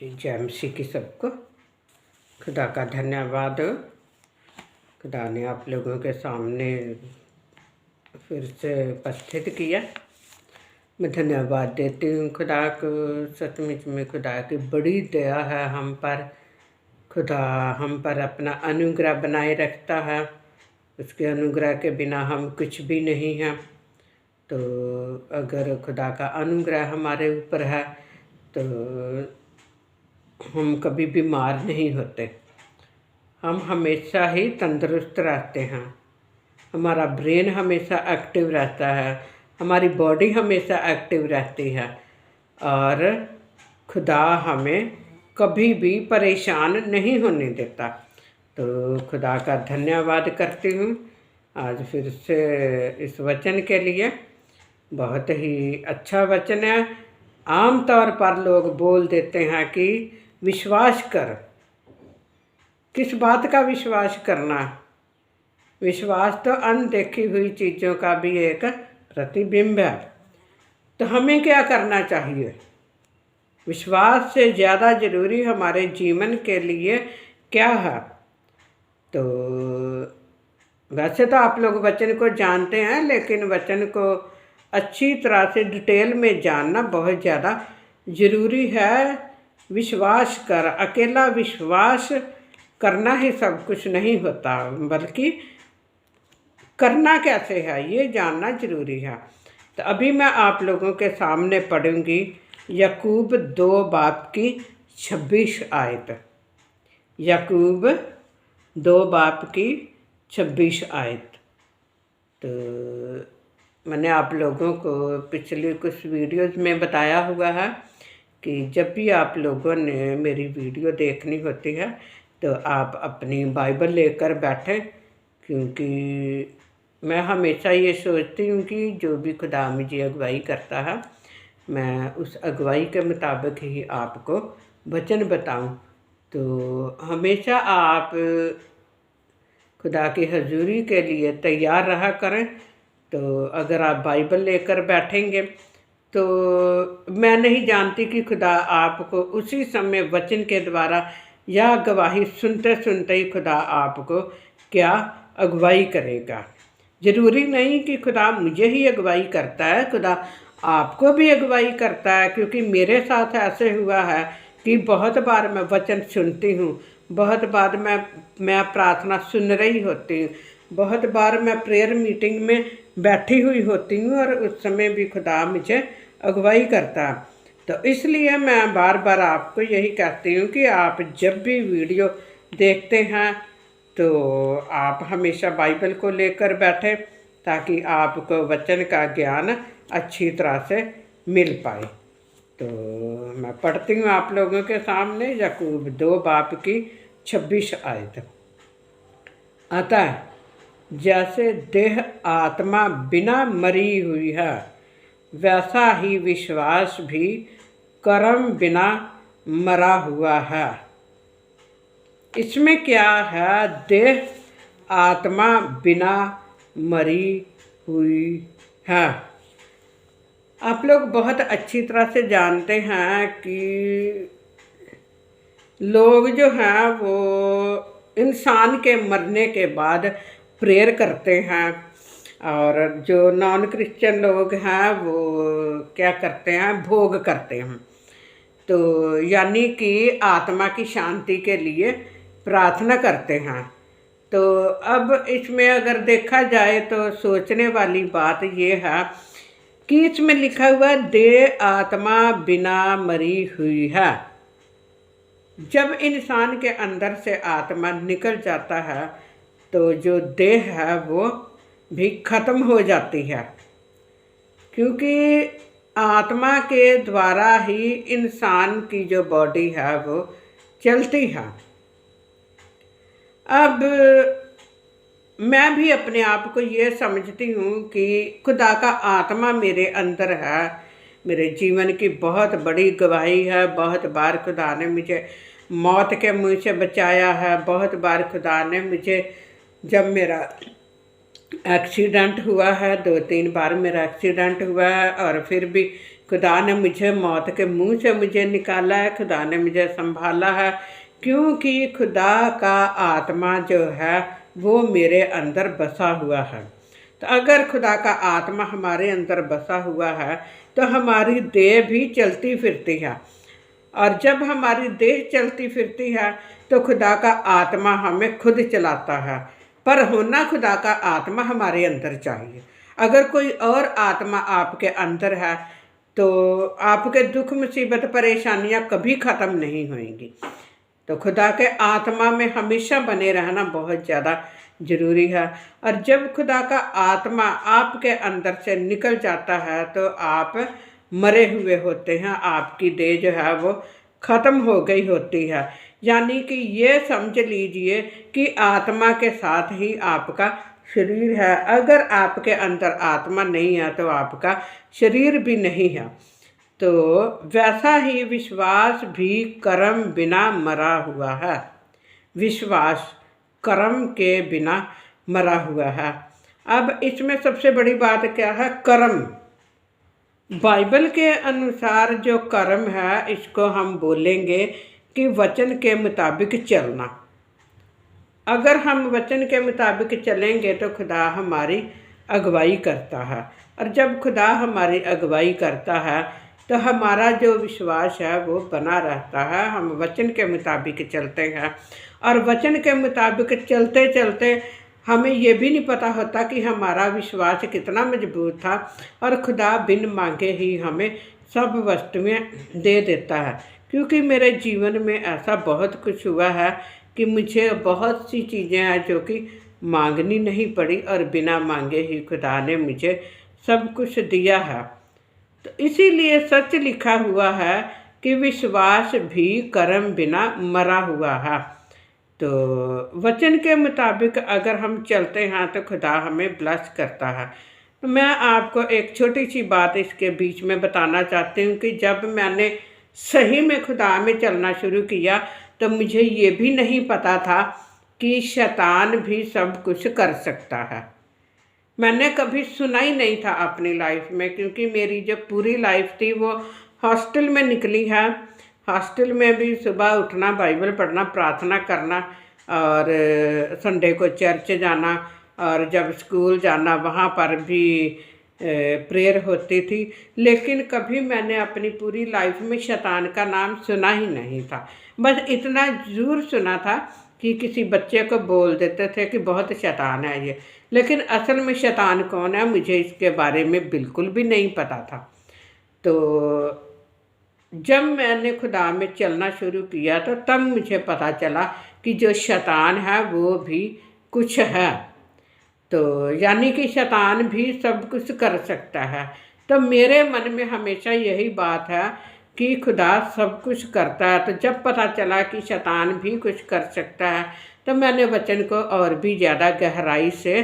जी जय मसीह की सबको। खुदा का धन्यवाद। खुदा ने आप लोगों के सामने फिर से उपस्थित किया। मैं धन्यवाद देती हूँ खुदा को। सचमुच में खुदा की बड़ी दया है हम पर। खुदा हम पर अपना अनुग्रह बनाए रखता है। उसके अनुग्रह के बिना हम कुछ भी नहीं हैं। तो अगर खुदा का अनुग्रह हमारे ऊपर है तो हम कभी बीमार नहीं होते। हम हमेशा ही तंदुरुस्त रहते हैं। हमारा ब्रेन हमेशा एक्टिव रहता है। हमारी बॉडी हमेशा एक्टिव रहती है और खुदा हमें कभी भी परेशान नहीं होने देता। तो खुदा का धन्यवाद करती हूँ आज फिर से इस वचन के लिए। बहुत ही अच्छा वचन है। आम तौर पर लोग बोल देते हैं कि विश्वास कर। किस बात का विश्वास करना? विश्वास तो अनदेखी हुई चीज़ों का भी एक प्रतिबिंब है। तो हमें क्या करना चाहिए? विश्वास से ज़्यादा ज़रूरी हमारे जीवन के लिए क्या है? तो वैसे तो आप लोग वचन को जानते हैं, लेकिन वचन को अच्छी तरह से डिटेल में जानना बहुत ज़्यादा ज़रूरी है। विश्वास कर, अकेला विश्वास करना ही सब कुछ नहीं होता, बल्कि करना कैसे है ये जानना ज़रूरी है। तो अभी मैं आप लोगों के सामने पढ़ूंगी याकूब 2 बाब की 26 आयत। याकूब 2 बाब की 26 आयत। तो मैंने आप लोगों को पिछले कुछ वीडियोस में बताया हुआ है कि जब भी आप लोगों ने मेरी वीडियो देखनी होती है तो आप अपनी बाइबल लेकर बैठें, क्योंकि मैं हमेशा ये सोचती हूँ कि जो भी खुदा मुझे अगुवाई करता है मैं उस अगुवाई के मुताबिक ही आपको वचन बताऊँ। तो हमेशा आप खुदा की हजूरी के लिए तैयार रहा करें। तो अगर आप बाइबल लेकर बैठेंगे तो मैं नहीं जानती कि खुदा आपको उसी समय वचन के द्वारा या गवाही सुनते सुनते ही खुदा आपको क्या अगुवाई करेगा। ज़रूरी नहीं कि खुदा मुझे ही अगुवाई करता है, खुदा आपको भी अगुवाई करता है। क्योंकि मेरे साथ ऐसे हुआ है कि बहुत बार मैं वचन सुनती हूँ, बहुत बार मैं प्रार्थना सुन रही होती हूँ, बहुत बार मैं प्रेयर मीटिंग में बैठी हुई होती हूँ और उस समय भी खुदा मुझे अगुवाई करता है। तो इसलिए मैं बार बार आपको यही कहती हूँ कि आप जब भी वीडियो देखते हैं तो आप हमेशा बाइबल को लेकर बैठें, ताकि आपको वचन का ज्ञान अच्छी तरह से मिल पाए। तो मैं पढ़ती हूँ आप लोगों के सामने याकूब 2 बाब की 26 आयत। अतः जैसे देह आत्मा बिना मरी हुई है, वैसा ही विश्वास भी कर्म बिना मरा हुआ है। इसमें क्या है? देह आत्मा बिना मरी हुई है। आप लोग बहुत अच्छी तरह से जानते हैं कि लोग जो हैं वो इंसान के मरने के बाद प्रेयर करते हैं, और जो नॉन क्रिश्चियन लोग हैं वो क्या करते हैं? भोग करते हैं। तो यानी कि आत्मा की शांति के लिए प्रार्थना करते हैं। तो अब इसमें अगर देखा जाए तो सोचने वाली बात ये है कि इसमें लिखा हुआ देह आत्मा बिना मरी हुई है। जब इंसान के अंदर से आत्मा निकल जाता है तो जो देह है वो भी खत्म हो जाती है, क्योंकि आत्मा के द्वारा ही इंसान की जो बॉडी है वो चलती है। अब मैं भी अपने आप को ये समझती हूँ कि खुदा का आत्मा मेरे अंदर है। मेरे जीवन की बहुत बड़ी गवाही है। बहुत बार खुदा ने मुझे मौत के मुंह से बचाया है। बहुत बार खुदा ने मुझे, जब मेरा एक्सीडेंट हुआ है, 2-3 बार मेरा एक्सीडेंट हुआ है, और फिर भी खुदा ने मुझे मौत के मुंह से मुझे निकाला है, खुदा ने मुझे संभाला है, क्योंकि खुदा का आत्मा जो है वो मेरे अंदर बसा हुआ है। तो अगर खुदा का आत्मा हमारे अंदर बसा हुआ है तो हमारी देह भी चलती फिरती है, और जब हमारी देह चलती फिरती है तो खुदा का आत्मा हमें खुद चलाता है। पर होना खुदा का आत्मा हमारे अंदर चाहिए। अगर कोई और आत्मा आपके अंदर है तो आपके दुख मुसीबत परेशानियां कभी ख़त्म नहीं होंगी। तो खुदा के आत्मा में हमेशा बने रहना बहुत ज़्यादा ज़रूरी है। और जब खुदा का आत्मा आपके अंदर से निकल जाता है तो आप मरे हुए होते हैं, आपकी देह जो है वो ख़त्म हो गई होती है। यानी कि ये समझ लीजिए कि आत्मा के साथ ही आपका शरीर है। अगर आपके अंदर आत्मा नहीं है तो आपका शरीर भी नहीं है। तो वैसा ही विश्वास भी कर्म बिना मरा हुआ है। विश्वास कर्म के बिना मरा हुआ है। अब इसमें सबसे बड़ी बात क्या है? कर्म। बाइबल के अनुसार जो कर्म है इसको हम बोलेंगे कि वचन के मुताबिक चलना। अगर हम वचन के मुताबिक चलेंगे तो खुदा हमारी अगुवाई करता है, और जब खुदा हमारी अगुवाई करता है तो हमारा जो विश्वास है वो बना रहता है। हम वचन के मुताबिक चलते हैं, और वचन के मुताबिक चलते चलते हमें ये भी नहीं पता होता कि हमारा विश्वास कितना मजबूत था, और खुदा बिन मांगे ही हमें सब वस्तुएं दे देता है। क्योंकि मेरे जीवन में ऐसा बहुत कुछ हुआ है कि मुझे बहुत सी चीज़ें हैं जो कि मांगनी नहीं पड़ी, और बिना मांगे ही खुदा ने मुझे सब कुछ दिया है। तो इसीलिए सच लिखा हुआ है कि विश्वास भी कर्म बिना मरा हुआ है। तो वचन के मुताबिक अगर हम चलते हैं तो खुदा हमें ब्लेस करता है। तो मैं आपको एक छोटी सी बात इसके बीच में बताना चाहती हूँ कि जब मैंने सही में खुदा में चलना शुरू किया तो मुझे ये भी नहीं पता था कि शैतान भी सब कुछ कर सकता है। मैंने कभी सुना ही नहीं था अपनी लाइफ में, क्योंकि मेरी जो पूरी लाइफ थी वो हॉस्टल में निकली है। हॉस्टल में भी सुबह उठना, बाइबल पढ़ना, प्रार्थना करना, और संडे को चर्च जाना, और जब स्कूल जाना वहाँ पर भी प्रेयर होती थी। लेकिन कभी मैंने अपनी पूरी लाइफ में शैतान का नाम सुना ही नहीं था। बस इतना ज़रूर सुना था कि किसी बच्चे को बोल देते थे कि बहुत शैतान है ये, लेकिन असल में शैतान कौन है मुझे इसके बारे में बिल्कुल भी नहीं पता था। तो जब मैंने खुदा में चलना शुरू किया तो तब मुझे पता चला कि जो शैतान है वो भी कुछ है। तो यानी कि शैतान भी सब कुछ कर सकता है। तो मेरे मन में हमेशा यही बात है कि खुदा सब कुछ करता है। तो जब पता चला कि शैतान भी कुछ कर सकता है तो मैंने वचन को और भी ज़्यादा गहराई से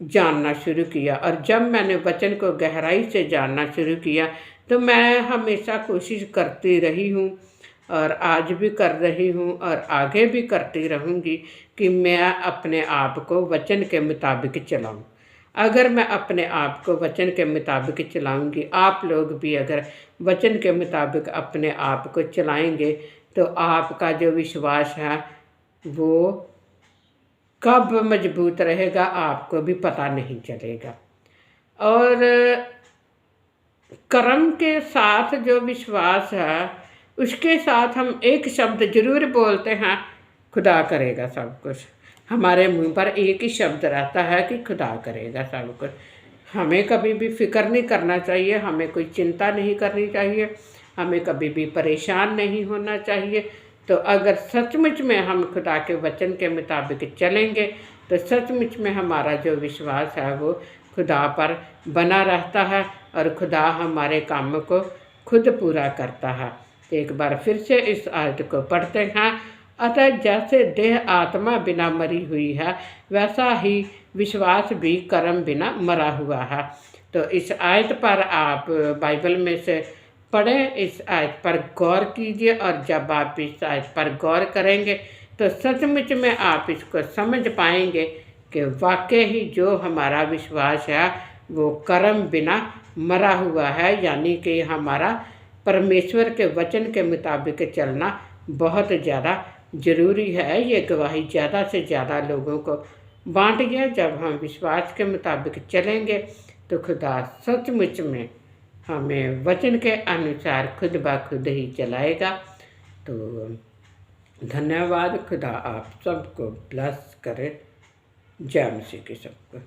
जानना शुरू किया। और जब मैंने वचन को गहराई से जानना शुरू किया तो मैं हमेशा कोशिश करती रही हूँ, और आज भी कर रही हूँ, और आगे भी करती रहूँगी कि मैं अपने आप को वचन के मुताबिक चलाऊँ। अगर मैं अपने आप को वचन के मुताबिक चलाऊँगी, आप लोग भी अगर वचन के मुताबिक अपने आप को चलाएँगे तो आपका जो विश्वास है वो कब मजबूत रहेगा आपको भी पता नहीं चलेगा। और कर्म के साथ जो विश्वास है उसके साथ हम एक शब्द जरूर बोलते हैं, खुदा करेगा सब कुछ। हमारे मुंह पर एक ही शब्द रहता है कि खुदा करेगा सब कुछ। हमें कभी भी फिक्र नहीं करना चाहिए, हमें कोई चिंता नहीं करनी चाहिए, हमें कभी भी परेशान नहीं होना चाहिए। तो अगर सचमुच में हम खुदा के वचन के मुताबिक चलेंगे तो सचमुच में हमारा जो विश्वास है वो खुदा पर बना रहता है, और खुदा हमारे काम को खुद पूरा करता है। एक बार फिर से इस आयत को पढ़ते हैं। अतः जैसे देह आत्मा बिना मरी हुई है वैसा ही विश्वास भी कर्म बिना मरा हुआ है। तो इस आयत पर आप बाइबल में से पढ़ें, इस आयत पर गौर कीजिए, और जब आप इस आयत पर गौर करेंगे तो सचमुच में आप इसको समझ पाएंगे कि वाकई ही जो हमारा विश्वास है वो कर्म बिना मरा हुआ है, यानी कि हमारा परमेश्वर के वचन के मुताबिक चलना बहुत ज़्यादा ज़रूरी है। ये गवाही ज़्यादा से ज़्यादा लोगों को बांटिए। जब हम विश्वास के मुताबिक चलेंगे तो खुदा सचमुच में हमें वचन के अनुसार खुद ब खुद ही चलाएगा। तो धन्यवाद। खुदा आप सबको ब्लेस करे। जय मसीह की सबको।